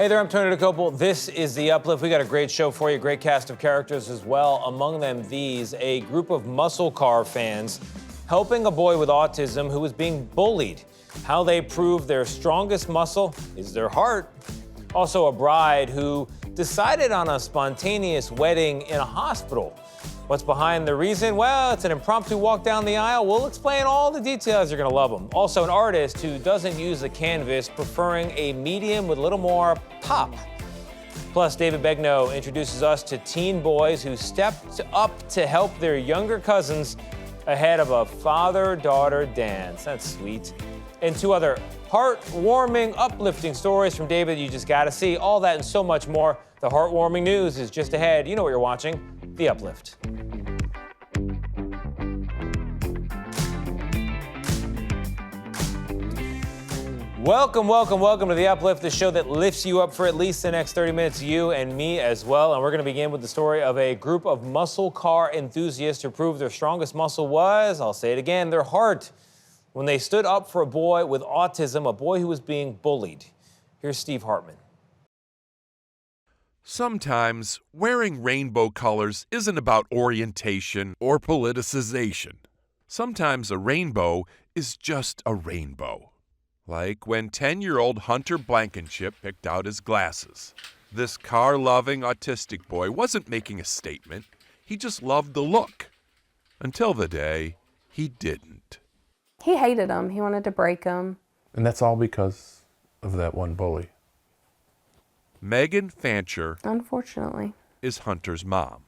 Hey there, I'm Tony DeCopel. This is The Uplift. We got a great show for you, great cast of characters as well. Among them, a group of muscle car fans helping a boy with autism who was being bullied. How they prove their strongest muscle is their heart. Also, a bride who decided on a spontaneous wedding in a hospital. What's behind the reason? Well, it's an impromptu walk down the aisle. We'll explain all the details. You're gonna love them. Also, an artist who doesn't use a canvas, preferring a medium with a little more pop. Plus, David Begnaud introduces us to teen boys who stepped up to help their younger cousins ahead of a father-daughter dance. That's sweet. And two other heartwarming, uplifting stories from David you just gotta see. All that and so much more. The heartwarming news is just ahead. You know what you're watching. The Uplift. Welcome to The Uplift, the show that lifts you up for at least the next 30 minutes, you and me as well. And we're going to begin with the story of a group of muscle car enthusiasts who proved their strongest muscle was, I'll say it again, their heart, when they stood up for a boy with autism, a boy who was being bullied. Here's Steve Hartman. Sometimes wearing rainbow colors isn't about orientation or politicization. Sometimes a rainbow is just a rainbow. Like when 10-year-old Hunter Blankenship picked out his glasses. This car-loving autistic boy wasn't making a statement. He just loved the look. Until the day he didn't. He hated them. He wanted to break them. And that's all because of that one bully. Megan Fancher, Unfortunately, is Hunter's mom.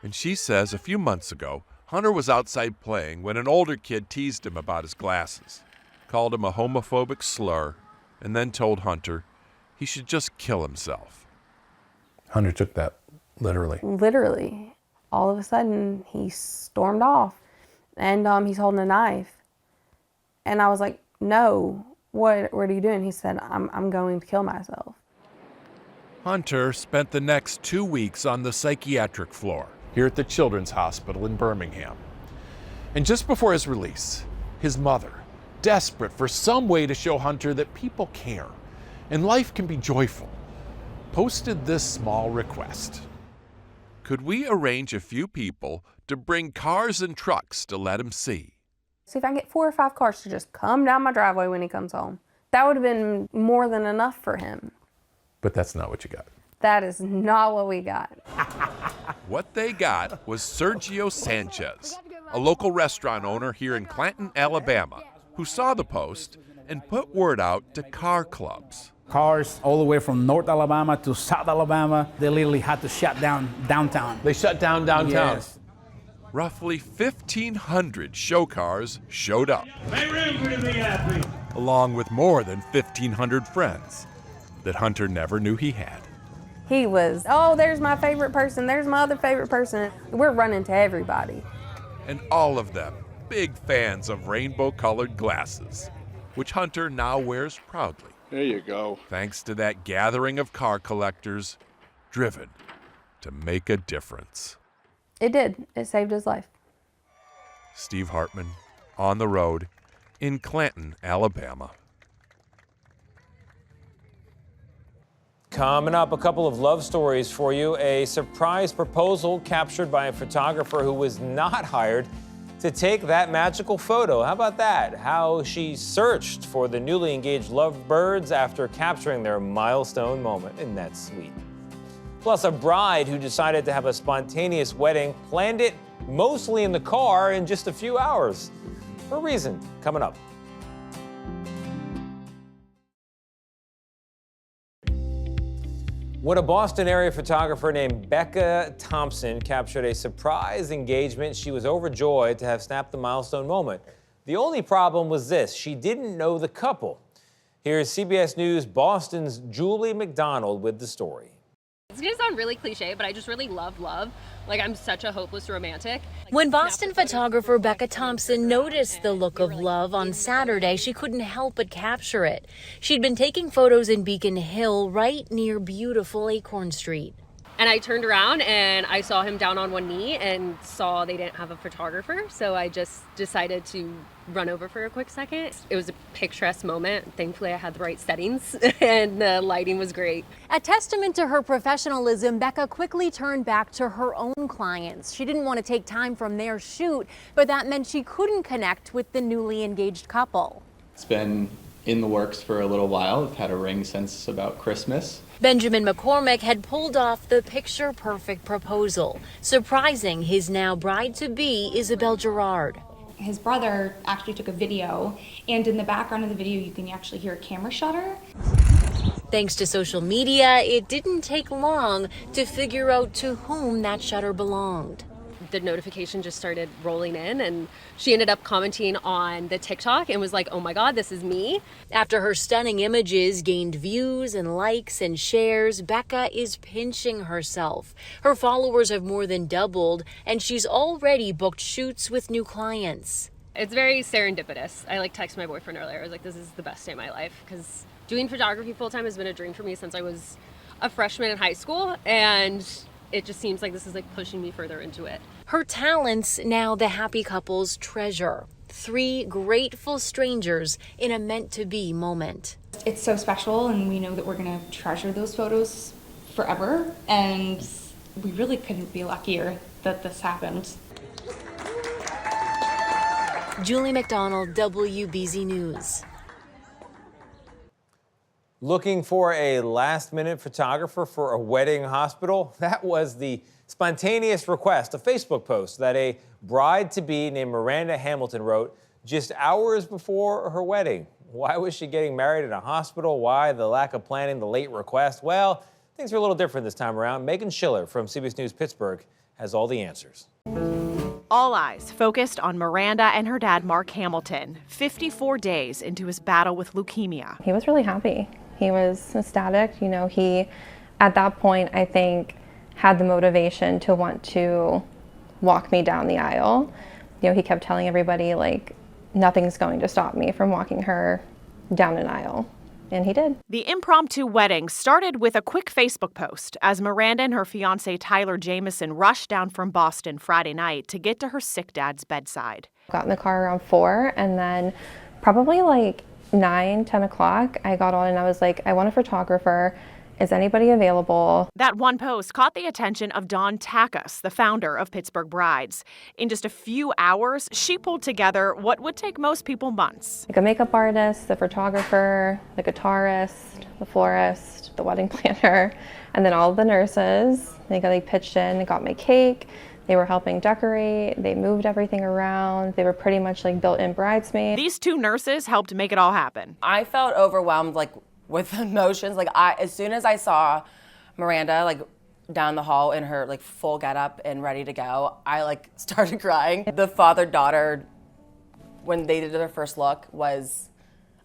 And she says a few months ago, Hunter was outside playing when an older kid teased him about his glasses, called him a homophobic slur, and then told Hunter he should just kill himself. Hunter took that literally. Literally. All of a sudden, he stormed off, and he's holding a knife. And I was like, no, what are you doing? He said, I'm going to kill myself. Hunter spent the next 2 weeks on the psychiatric floor Here at the Children's Hospital in Birmingham. And just before his release, his mother, desperate for some way to show Hunter that people care and life can be joyful, posted this small request. Could we arrange a few people to bring cars and trucks to let him see? See if I can get 4 or 5 cars to just come down my driveway when he comes home. That would have been more than enough for him. But that's not what you got. That is not what we got. What they got was Sergio Sanchez, a local restaurant owner here in Clanton, Alabama, who saw the post and put word out to car clubs. Cars all the way from North Alabama to South Alabama, they literally had to shut down downtown. They shut down downtown. Yes. Roughly 1,500 show cars showed up, Make room for the VIP. along with more than 1,500 friends that Hunter never knew he had. He was, oh, there's my favorite person. There's my other favorite person. We're running to everybody. And all of them big fans of rainbow-colored glasses, which Hunter now wears proudly. There you go. Thanks to that gathering of car collectors driven to make a difference. It did. It saved his life. Steve Hartman, on the road in Clanton, Alabama. Coming up, a couple of love stories for you. A surprise proposal captured by a photographer who was not hired to take that magical photo. How about that? How she searched for the newly engaged lovebirds after capturing their milestone moment. Isn't that sweet? Plus, a bride who decided to have a spontaneous wedding, planned it mostly in the car in just a few hours. For a reason, coming up. When a Boston area photographer named Becca Thompson captured a surprise engagement, she was overjoyed to have snapped the milestone moment. The only problem was this: she didn't know the couple. Here's CBS News Boston's Julie McDonald with the story. It's gonna sound really cliche, but I just really love love. Like, I'm such a hopeless romantic. When Boston photographer Becca Thompson noticed the look of love on Saturday, she couldn't help but capture it. She'd been taking photos in Beacon Hill, right near beautiful Acorn Street. And I turned around and I saw him down on one knee and saw they didn't have a photographer. So I just decided to run over for a quick second. It was a picturesque moment. Thankfully, I had the right settings and the lighting was great. A testament to her professionalism, Becca quickly turned back to her own clients. She didn't want to take time from their shoot, but that meant she couldn't connect with the newly engaged couple. It's been in the works for a little while. I've had a ring since about Christmas. Benjamin McCormick had pulled off the picture-perfect proposal, surprising his now bride-to-be Isabel Gerard. His brother actually took a video, and in the background of the video you can actually hear a camera shutter. Thanks to social media, it didn't take long to figure out to whom that shutter belonged. The notification just started rolling in, and she ended up commenting on the TikTok and was like, oh my God, this is me. After her stunning images gained views and likes and shares, Becca is pinching herself. Her followers have more than doubled, and she's already booked shoots with new clients. It's very serendipitous. I texted my boyfriend earlier. I was like, this is the best day of my life, because doing photography full time has been a dream for me since I was a freshman in high school, and it just seems like this is pushing me further into it. Her talents now the happy couple's treasure. 3 grateful strangers in a meant-to-be moment. It's so special, and we know that we're going to treasure those photos forever, and we really couldn't be luckier that this happened. Julie McDonald, WBZ News. Looking for a last-minute photographer for a wedding hospital? That was the spontaneous request, a Facebook post that a bride-to-be named Miranda Hamilton wrote just hours before her wedding. Why was she getting married in a hospital? Why the lack of planning, the late request? Well, things are a little different this time around. Megan Schiller from CBS News Pittsburgh has all the answers. All eyes focused on Miranda and her dad, Mark Hamilton, 54 days into his battle with leukemia. He was really happy. He was ecstatic. He, at that point, I think, had the motivation to want to walk me down the aisle. He kept telling everybody, nothing's going to stop me from walking her down an aisle. And he did. The impromptu wedding started with a quick Facebook post as Miranda and her fiancé Tyler Jamison rushed down from Boston Friday night to get to her sick dad's bedside. Got in the car around 4, and then probably 9, 10 o'clock, I got on and I was like, I want a photographer. Is anybody available? That one post caught the attention of Dawn Takas, the founder of Pittsburgh Brides. In just a few hours, she pulled together what would take most people months. A makeup artist, the photographer, the guitarist, the florist, the wedding planner, and then all of the nurses. They pitched in, got my cake. They were helping decorate. They moved everything around. They were pretty much built-in bridesmaids. These 2 nurses helped make it all happen. I felt overwhelmed, with emotions. As soon as I saw Miranda, down the hall in her, full getup and ready to go, I, started crying. The father-daughter, when they did their first look,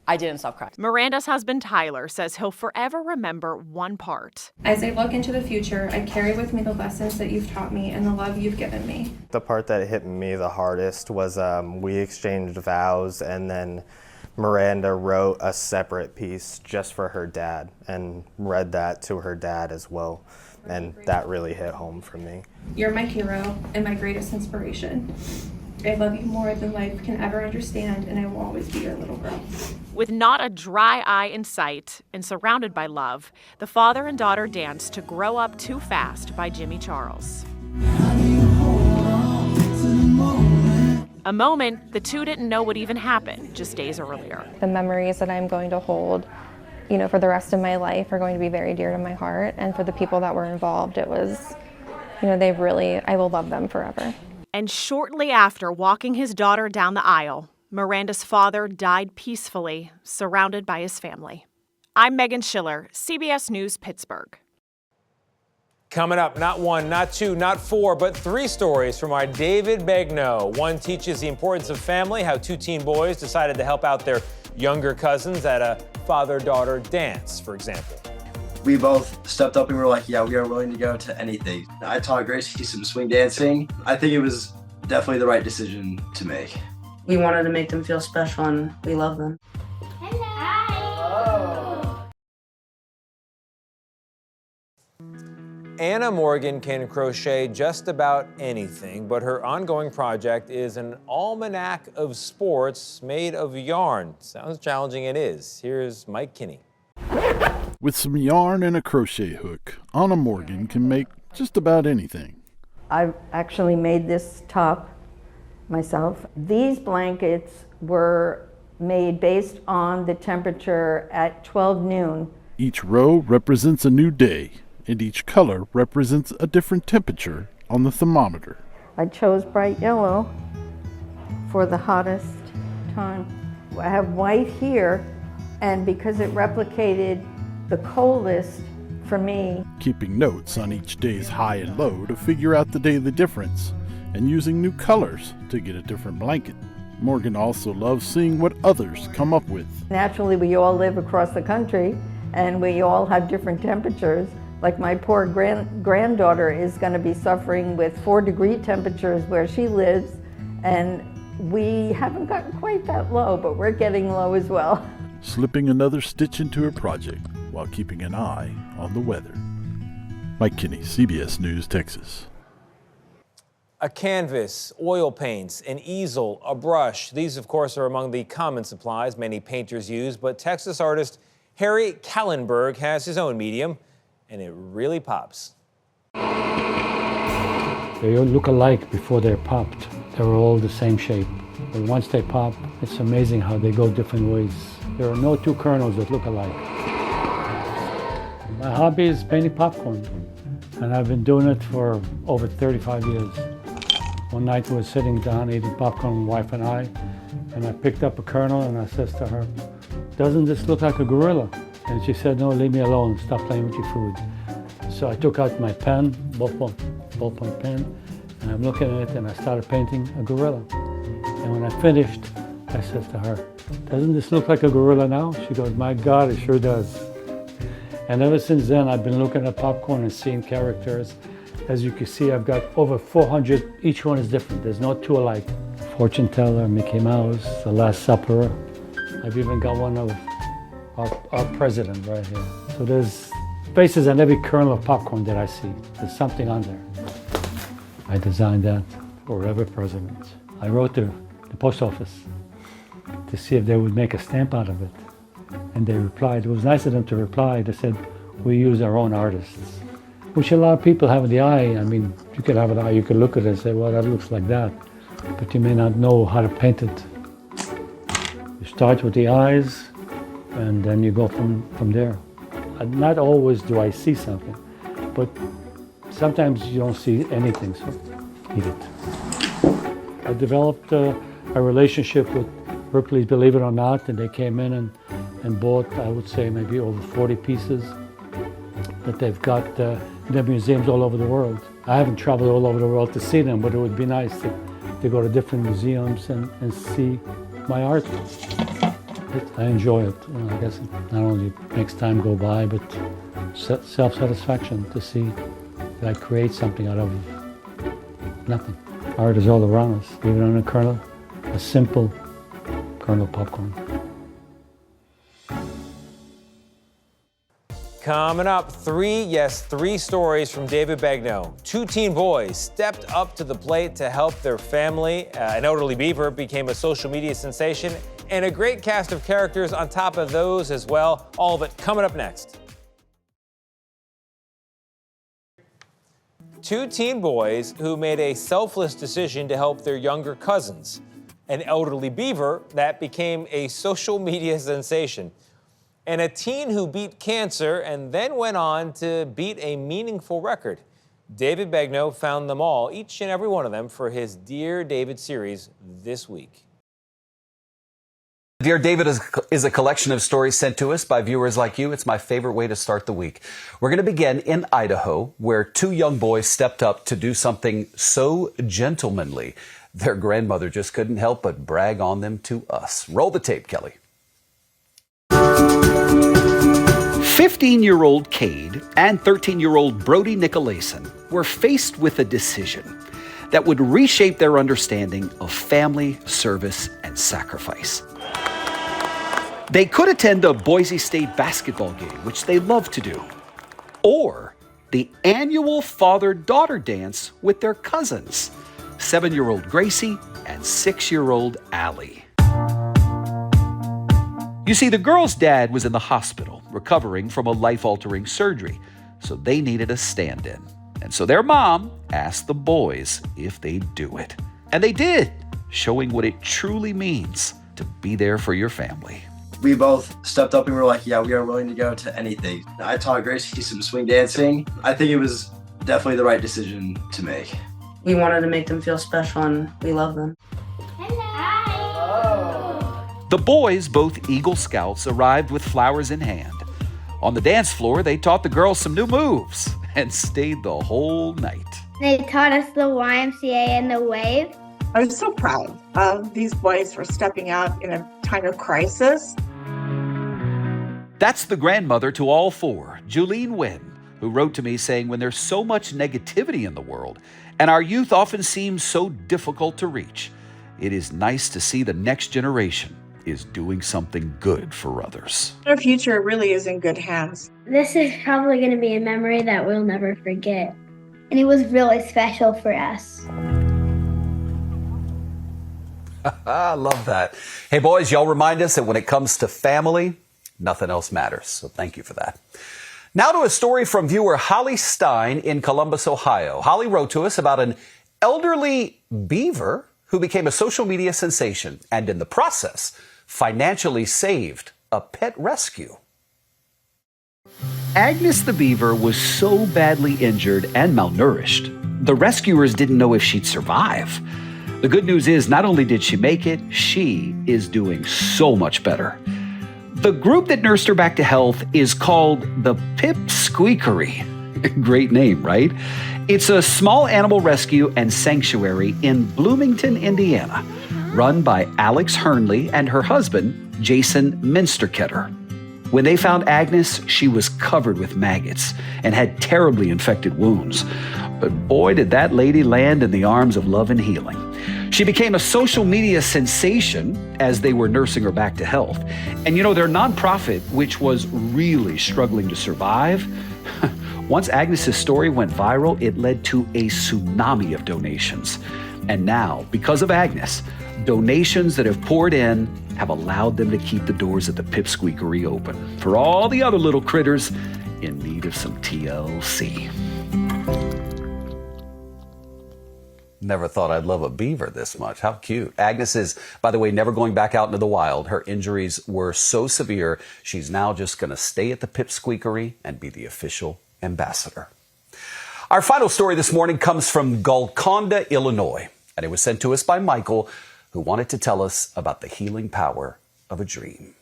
I didn't stop crying. Miranda's husband, Tyler, says he'll forever remember one part. As I look into the future, I carry with me the lessons that you've taught me and the love you've given me. The part that hit me the hardest was we exchanged vows, and then Miranda wrote a separate piece just for her dad and read that to her dad as well. And that really hit home for me. You're my hero and my greatest inspiration. I love you more than life can ever understand, and I will always be your little girl. With not a dry eye in sight and surrounded by love, the father and daughter danced to Grow Up Too Fast by Jimmy Charles. A moment the 2 didn't know would even happen just days earlier. The memories that I'm going to hold, for the rest of my life are going to be very dear to my heart. And for the people that were involved, it was, I will love them forever. And shortly after walking his daughter down the aisle, Miranda's father died peacefully, surrounded by his family. I'm Megan Schiller, CBS News, Pittsburgh. Coming up, not 1, not 2, not 4, but 3 stories from our David Begnaud. One teaches the importance of family, how 2 teen boys decided to help out their younger cousins at a father-daughter dance, for example. We both stepped up and we were like, yeah, we are willing to go to anything. I taught Gracie some swing dancing. I think it was definitely the right decision to make. We wanted to make them feel special, and we love them. Anna Morgan can crochet just about anything, but her ongoing project is an almanac of sports made of yarn. Sounds challenging, it is. Here's Mike Kinney. With some yarn and a crochet hook, Anna Morgan can make just about anything. I've actually made this top myself. These blankets were made based on the temperature at 12 noon. Each row represents a new day, and each color represents a different temperature on the thermometer. I chose bright yellow for the hottest time. I have white here, and because it replicated the coldest for me. Keeping notes on each day's high and low to figure out the daily difference, and using new colors to get a different blanket. Morgan also loves seeing what others come up with. Naturally, we all live across the country, and we all have different temperatures. Like my poor granddaughter is going to be suffering with 4-degree temperatures where she lives, and we haven't gotten quite that low, but we're getting low as well. Slipping another stitch into her project while keeping an eye on the weather. Mike Kinney, CBS News, Texas. A canvas, oil paints, an easel, a brush. These, of course, are among the common supplies many painters use, but Texas artist Harry Kallenberg has his own medium, and it really pops. They all look alike before they're popped. They were all the same shape. But once they pop, it's amazing how they go different ways. There are no two kernels that look alike. My hobby is painting popcorn, and I've been doing it for over 35 years. One night we were sitting down eating popcorn, my wife and I picked up a kernel and I says to her, "Doesn't this look like a gorilla?" And she said, "No, leave me alone, stop playing with your food." So I took out my pen, ballpoint pen, and I'm looking at it and I started painting a gorilla. And when I finished, I said to her, "Doesn't this look like a gorilla now?" She goes, "My God, it sure does." And ever since then, I've been looking at popcorn and seeing characters. As you can see, I've got over 400. Each one is different. There's no two alike. Fortune teller, Mickey Mouse, The Last Supper. I've even got one of our president right here. So there's faces on every kernel of popcorn that I see. There's something on there. I designed that for every president. I wrote to the post office to see if they would make a stamp out of it. And they replied. It was nice of them to reply. They said, "We use our own artists," which a lot of people have in the eye. I mean, you could have an eye, you could look at it and say, "Well, that looks like that," but you may not know how to paint it. You start with the eyes, and then you go from there. And not always do I see something, but sometimes you don't see anything, so eat it. I developed a relationship with Ripley's Believe It or Not, and they came in and bought, I would say, maybe over 40 pieces that they've got in their museums all over the world. I haven't traveled all over the world to see them, but it would be nice to go to different museums and see my art. I enjoy it. I guess it not only makes time go by, but self-satisfaction to see that I create something out of nothing. Art is all around us, even on a kernel, a simple kernel popcorn. Coming up, three stories from David Begnaud. 2 teen boys stepped up to the plate to help their family. An elderly beaver became a social media sensation, and a great cast of characters on top of those as well. All of it coming up next. 2 teen boys who made a selfless decision to help their younger cousins. An elderly beaver that became a social media sensation. And a teen who beat cancer and then went on to beat a meaningful record. David Begnaud found them all, each and every one of them, for his Dear David series this week. Dear David is a collection of stories sent to us by viewers like you. It's my favorite way to start the week. We're going to begin in Idaho, where 2 young boys stepped up to do something so gentlemanly. Their grandmother just couldn't help but brag on them to us. Roll the tape, Kelly. 15-year-old Cade and 13-year-old Brody Nicolason were faced with a decision that would reshape their understanding of family, service, and sacrifice. They could attend a Boise State basketball game, which they love to do, or the annual father-daughter dance with their cousins, 7-year-old Gracie and 6-year-old Allie. You see, the girl's dad was in the hospital recovering from a life-altering surgery, so they needed a stand-in. And so their mom asked the boys if they'd do it. And they did, showing what it truly means to be there for your family. We both stepped up and we were like, yeah, we are willing to go to anything. I taught Gracie some swing dancing. I think it was definitely the right decision to make. We wanted to make them feel special and we love them. The boys, both Eagle Scouts, arrived with flowers in hand. On the dance floor, they taught the girls some new moves and stayed the whole night. They taught us the YMCA and the wave. I was so proud of these boys for stepping out in a time of crisis. That's the grandmother to all four, Julene Wynn, who wrote to me saying, when there's so much negativity in the world and our youth often seems so difficult to reach, it is nice to see the next generation is doing something good for others. Our future really is in good hands. This is probably going to be a memory that we'll never forget. And it was really special for us. I love that. Hey, boys, y'all remind us that when it comes to family, nothing else matters. So thank you for that. Now to a story from viewer Holly Stein in Columbus, Ohio. Holly wrote to us about an elderly beaver who became a social media sensation and in the process financially saved a pet rescue. Agnes the beaver was so badly injured and malnourished, the rescuers didn't know if she'd survive. The good news is not only did she make it, she is doing so much better. The group that nursed her back to health is called the Pipsqueakery. Great name, right? It's a small animal rescue and sanctuary in Bloomington, Indiana, run by Alex Hernley and her husband, Jason Minsterketter. When they found Agnes, she was covered with maggots and had terribly infected wounds. But boy, did that lady land in the arms of love and healing. She became a social media sensation as they were nursing her back to health. And you know, their nonprofit, which was really struggling to survive, once Agnes's story went viral, it led to a tsunami of donations. And now, because of Agnes, donations that have poured in have allowed them to keep the doors at the Pipsqueakery open for all the other little critters in need of some TLC. Never thought I'd love a beaver this much. How cute. Agnes is, by the way, never going back out into the wild. Her injuries were so severe, she's now just going to stay at the Pipsqueakery and be the official ambassador. Our final story this morning comes from Golconda, Illinois, and it was sent to us by Michael, who wanted to tell us about the healing power of a dream.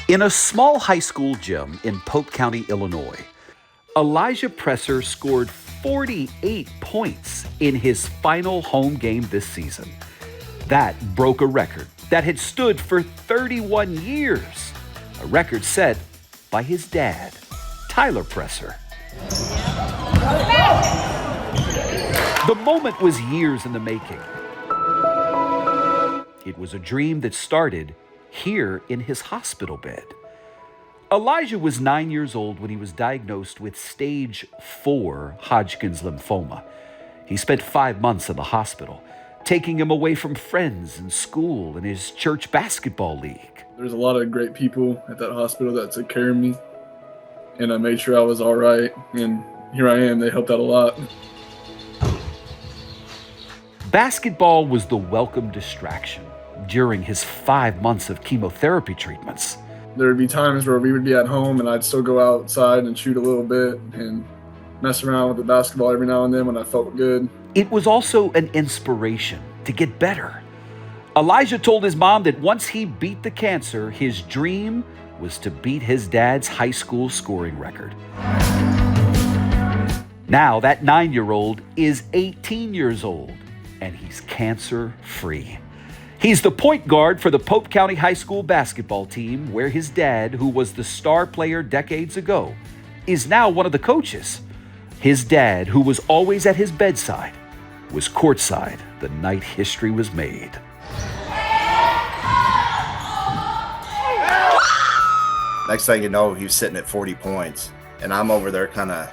In a small high school gym in Polk County, Illinois, Elijah Presser scored 48 points in his final home game this season. That broke a record that had stood for 31 years, a record set by his dad, Tyler Presser. The moment was years in the making. It was a dream that started here in his hospital bed. Elijah was 9 years old when he was diagnosed with stage 4 Hodgkin's lymphoma. He spent 5 months in the hospital, taking him away from friends and school and his church basketball league. There's a lot of great people at that hospital that took care of me, and I made sure I was all right, and here I am. They helped out a lot. Basketball was the welcome distraction during his 5 months of chemotherapy treatments. There would be times where we would be at home and I'd still go outside and shoot a little bit and mess around with the basketball every now and then when I felt good. It was also an inspiration to get better. Elijah told his mom that once he beat the cancer, his dream was to beat his dad's high school scoring record. Now that 9-year-old is 18 years old and he's cancer-free. He's the point guard for the Polk County High School basketball team, where his dad, who was the star player decades ago, is now one of the coaches. His dad, who was always at his bedside, was courtside the night history was made. Next thing you know, he was sitting at 40 points. and I'm over there kind of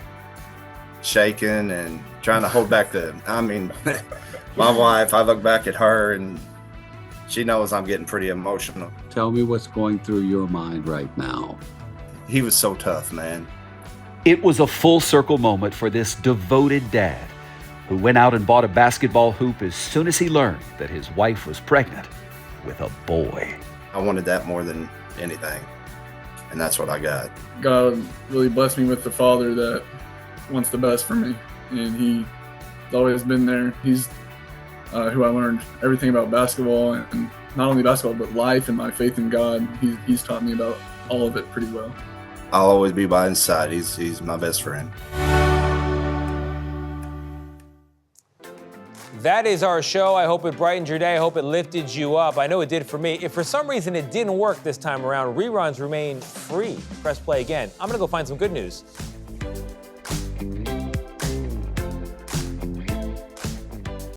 shaking and trying to hold back my wife, I look back at her and she knows I'm getting pretty emotional. Tell me what's going through your mind right now. He was so tough, man. It was a full circle moment for this devoted dad who went out and bought a basketball hoop as soon as he learned that his wife was pregnant with a boy. I wanted that more than anything, and that's what I got. God really blessed me with the father that wants the best for me, and he's always been there. He's who I learned everything about basketball, and not only basketball, but life and my faith in God. He's taught me about all of it pretty well. I'll always be by his side. He's my best friend. That is our show. I hope it brightened your day. I hope it lifted you up. I know it did for me. If for some reason it didn't work this time around, reruns remain free. Press play again. I'm going to go find some good news.